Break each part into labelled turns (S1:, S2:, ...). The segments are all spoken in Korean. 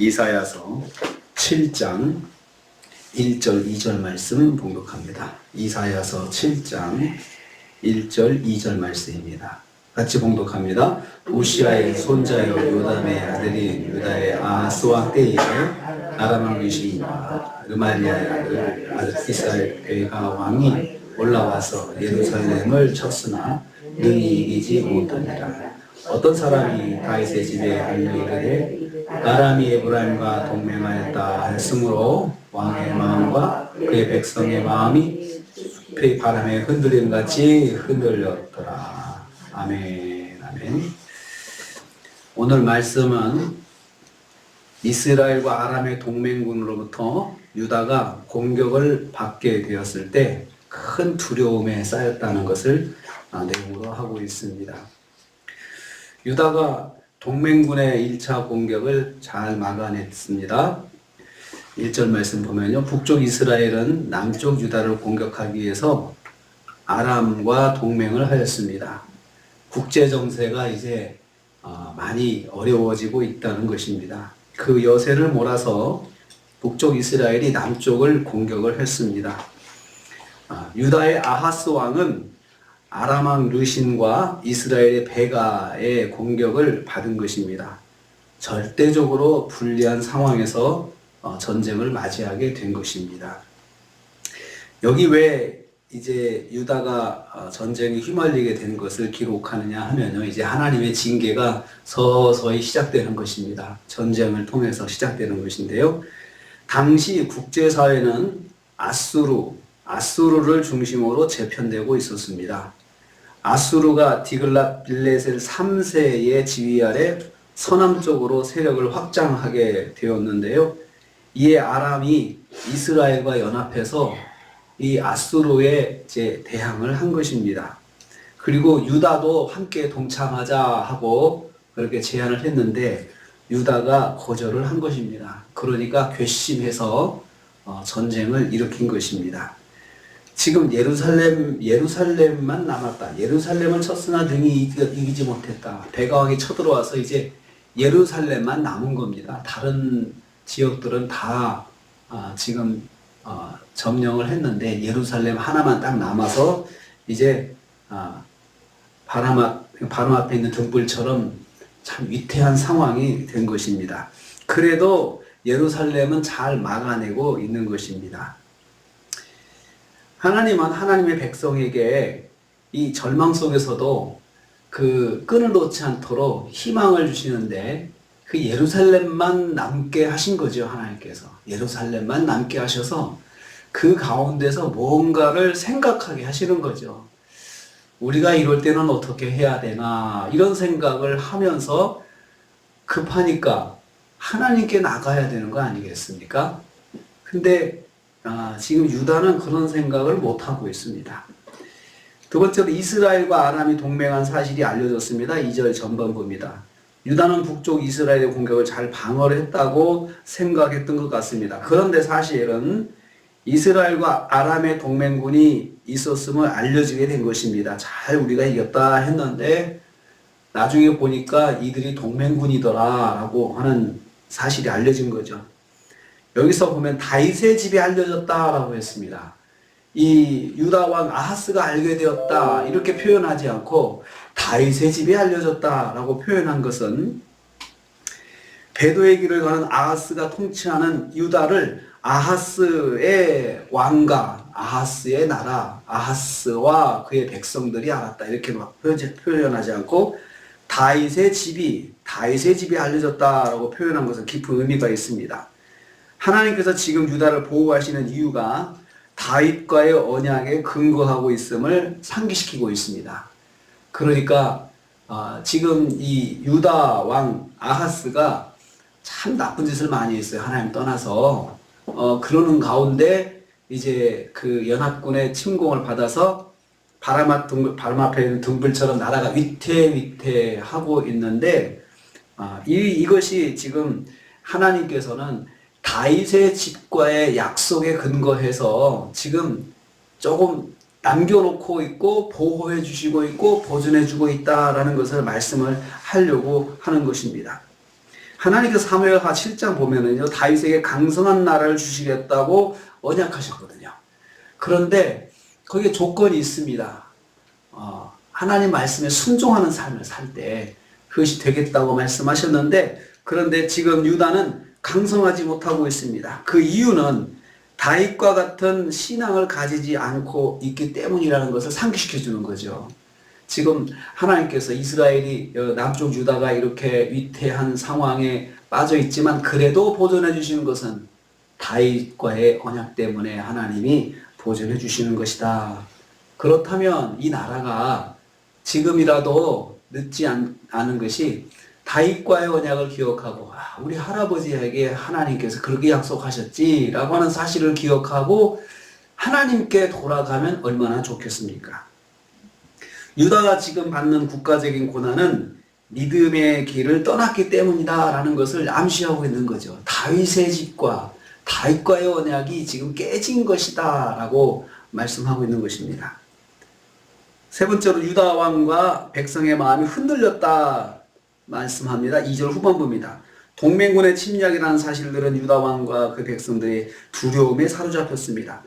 S1: 이사야서 7장 1절 2절 말씀 봉독합니다. 이사야서 7장 1절 2절 말씀입니다. 같이 봉독합니다. 우시아의 손자여 요담의 아들인 유다의 아하스 왕 때에 아람 왕 르시 르말리아의 아들 이스라엘 베가 왕이 올라와서 예루살렘을 쳤으나 능히 이기지 못하니라. 어떤 사람이 다윗의 집에 알려 이르되 아람이 에브라임과 동맹하였다 했으므로 왕의 마음과 그의 백성의 마음이 숲의 바람에 흔들림 같이 흔들렸더라. 아멘. 아멘. 오늘 말씀은 이스라엘과 아람의 동맹군으로부터 유다가 공격을 받게 되었을 때 큰 두려움에 쌓였다는 것을 내용으로 하고 있습니다. 유다가 동맹군의 1차 공격을 잘 막아냈습니다. 1절 말씀 보면요. 북쪽 이스라엘은 남쪽 유다를 공격하기 위해서 아람과 동맹을 하였습니다. 국제 정세가 이제 많이 어려워지고 있다는 것입니다. 그 여세를 몰아서 북쪽 이스라엘이 남쪽을 공격을 했습니다. 유다의 아하스 왕은 아람 왕 르신과 이스라엘의 베가의 공격을 받은 것입니다. 절대적으로 불리한 상황에서 전쟁을 맞이하게 된 것입니다. 여기 왜 이제 유다가 전쟁에 휘말리게 된 것을 기록하느냐 하면요, 이제 하나님의 징계가 서서히 시작되는 것입니다. 전쟁을 통해서 시작되는 것인데요. 당시 국제사회는 아수르를 중심으로 재편되고 있었습니다. 아수르가 디글랏 빌레셀 3세의 지휘 아래 서남쪽으로 세력을 확장하게 되었는데요. 이에 아람이 이스라엘과 연합해서 이 아수르에 대항을 한 것입니다. 그리고 유다도 함께 동참하자 하고 그렇게 제안을 했는데 유다가 거절을 한 것입니다. 그러니까 괘씸해서 전쟁을 일으킨 것입니다. 지금 예루살렘만 남았다. 예루살렘을 쳤으나 능히 이기지 못했다. 베가왕이 쳐들어와서 이제 예루살렘만 남은 겁니다. 다른 지역들은 다 지금 점령을 했는데 예루살렘 하나만 딱 남아서 이제 바람 앞에 있는 등불처럼 참 위태한 상황이 된 것입니다. 그래도 예루살렘은 잘 막아내고 있는 것입니다. 하나님은 하나님의 백성에게 이 절망 속에서도 그 끈을 놓지 않도록 희망을 주시는데 그 예루살렘만 남게 하신 거죠. 하나님께서 예루살렘만 남게 하셔서 그 가운데서 뭔가를 생각하게 하시는 거죠. 우리가 이럴 때는 어떻게 해야 되나 이런 생각을 하면서 급하니까 하나님께 나가야 되는 거 아니겠습니까? 근데 지금 유다는 그런 생각을 못하고 있습니다. 두 번째로 이스라엘과 아람이 동맹한 사실이 알려졌습니다. 2절 전반 봅니다. 유다는 북쪽 이스라엘의 공격을 잘 방어를 했다고 생각했던 것 같습니다. 그런데 사실은 이스라엘과 아람의 동맹군이 있었음을 알려지게 된 것입니다. 잘 우리가 이겼다 했는데 나중에 보니까 이들이 동맹군이더라 라고 하는 사실이 알려진 거죠. 여기서 보면 다윗의 집이 알려졌다라고 했습니다. 이 유다 왕 아하스가 알게 되었다 이렇게 표현하지 않고 다윗의 집이 알려졌다라고 표현한 것은 배도의 길을 가는 아하스가 통치하는 유다를 아하스의 왕가, 아하스의 나라, 아하스와 그의 백성들이 알았다 이렇게 막 표현하지 않고 다윗의 집이 알려졌다라고 표현한 것은 깊은 의미가 있습니다. 하나님께서 지금 유다를 보호하시는 이유가 다윗과의 언약에 근거하고 있음을 상기시키고 있습니다. 그러니까 지금 이 유다 왕 아하스가 참 나쁜 짓을 많이 했어요. 하나님 떠나서 그러는 가운데 이제 그 연합군의 침공을 받아서 바람 앞에 있는 등불처럼 나라가 위태위태하고 있는데 이것이 지금 하나님께서는 다윗의 집과의 약속에 근거해서 지금 조금 남겨놓고 있고 보호해 주시고 있고 보존해 주고 있다라는 것을 말씀을 하려고 하는 것입니다. 하나님께서 사무엘하 7장 보면은요, 다윗에게 강성한 나라를 주시겠다고 언약하셨거든요. 그런데 거기에 조건이 있습니다. 하나님 말씀에 순종하는 삶을 살 때 그것이 되겠다고 말씀하셨는데, 그런데 지금 유다는 강성하지 못하고 있습니다. 그 이유는 다윗과 같은 신앙을 가지지 않고 있기 때문이라는 것을 상기시켜 주는 거죠. 지금 하나님께서 이스라엘이 남쪽 유다가 이렇게 위태한 상황에 빠져 있지만 그래도 보존해 주시는 것은 다윗과의 언약 때문에 하나님이 보존해 주시는 것이다. 그렇다면 이 나라가 지금이라도 늦지 않은 것이 다윗과의 언약을 기억하고, 우리 할아버지에게 하나님께서 그렇게 약속하셨지라고 하는 사실을 기억하고 하나님께 돌아가면 얼마나 좋겠습니까? 유다가 지금 받는 국가적인 고난은 믿음의 길을 떠났기 때문이다라는 것을 암시하고 있는 거죠. 다윗의 집과 다윗과의 언약이 지금 깨진 것이다 라고 말씀하고 있는 것입니다. 세 번째로 유다 왕과 백성의 마음이 흔들렸다 말씀합니다. 2절 후반부입니다. 동맹군의 침략이라는 사실들은 유다 왕과 그 백성들의 두려움에 사로잡혔습니다.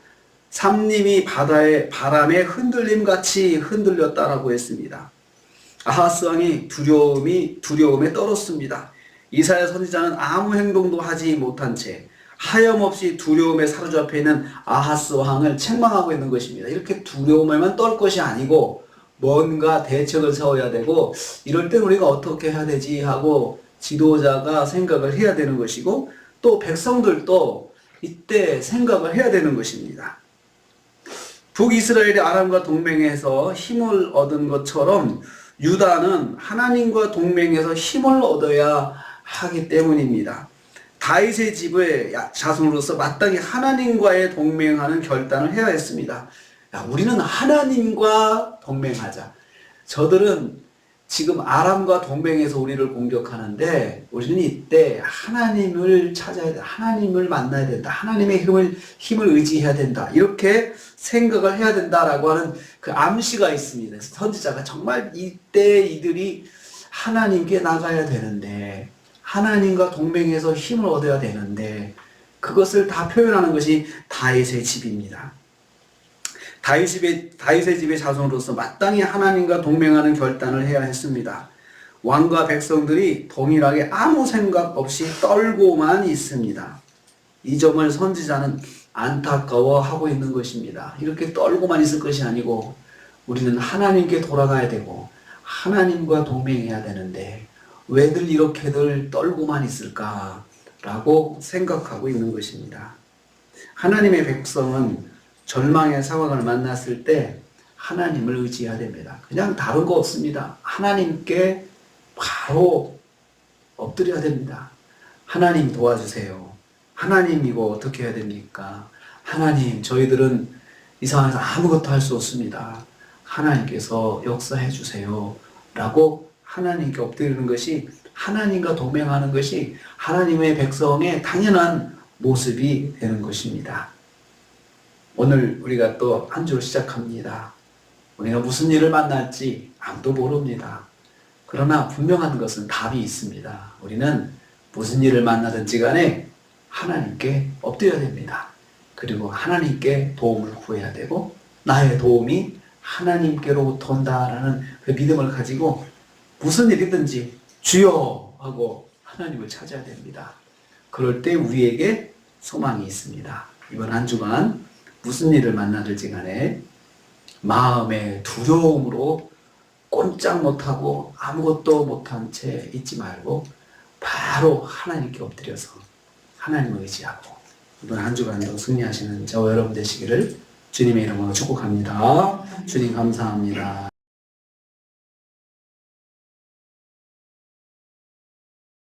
S1: 삼림이 바다의 바람에 흔들림같이 흔들렸다라고 했습니다. 아하스 왕이 두려움에 떨었습니다. 이사야 선지자는 아무 행동도 하지 못한 채 하염없이 두려움에 사로잡혀 있는 아하스 왕을 책망하고 있는 것입니다. 이렇게 두려움에만 떨 것이 아니고 뭔가 대책을 세워야 되고, 이럴 땐 우리가 어떻게 해야 되지 하고 지도자가 생각을 해야 되는 것이고, 또 백성들도 이때 생각을 해야 되는 것입니다. 북이스라엘이 아람과 동맹해서 힘을 얻은 것처럼 유다는 하나님과 동맹해서 힘을 얻어야 하기 때문입니다. 다윗의 집의 자손으로서 마땅히 하나님과의 동맹하는 결단을 해야 했습니다. 우리는 하나님과 동맹하자. 저들은 지금 아람과 동맹해서 우리를 공격하는데 우리는 이때 하나님을 찾아야 된다. 하나님을 만나야 된다. 하나님의 힘을 의지해야 된다. 이렇게 생각을 해야 된다라고 하는 그 암시가 있습니다. 그래서 선지자가 정말 이때 이들이 하나님께 나가야 되는데, 하나님과 동맹해서 힘을 얻어야 되는데, 그것을 다 표현하는 것이 다윗의 집입니다. 다윗의 집의 자손으로서 마땅히 하나님과 동맹하는 결단을 해야 했습니다. 왕과 백성들이 동일하게 아무 생각 없이 떨고만 있습니다. 이 점을 선지자는 안타까워하고 있는 것입니다. 이렇게 떨고만 있을 것이 아니고 우리는 하나님께 돌아가야 되고 하나님과 동맹해야 되는데 왜들 이렇게들 떨고만 있을까라고 생각하고 있는 것입니다. 하나님의 백성은 절망의 상황을 만났을 때 하나님을 의지해야 됩니다. 그냥 다른 거 없습니다. 하나님께 바로 엎드려야 됩니다. 하나님 도와주세요. 하나님 이거 어떻게 해야 됩니까? 하나님, 저희들은 이 상황에서 아무것도 할 수 없습니다. 하나님께서 역사해 주세요. 라고 하나님께 엎드리는 것이, 하나님과 동맹하는 것이 하나님의 백성의 당연한 모습이 되는 것입니다. 오늘 우리가 또 한 주를 시작합니다. 우리가 무슨 일을 만날지 아무도 모릅니다. 그러나 분명한 것은 답이 있습니다. 우리는 무슨 일을 만나든지 간에 하나님께 엎드려야 됩니다. 그리고 하나님께 도움을 구해야 되고, 나의 도움이 하나님께로부터 온다라는 그 믿음을 가지고 무슨 일이든지 주여 하고 하나님을 찾아야 됩니다. 그럴 때 우리에게 소망이 있습니다. 이번 한 주간 무슨 일을 만나든지 간에 마음의 두려움으로 꼼짝 못하고 아무것도 못한 채 있지 말고 바로 하나님께 엎드려서 하나님을 의지하고 이번 한 주간도 승리하시는 저와 여러분 되시기를 주님의 이름으로 축복합니다. 주님 감사합니다.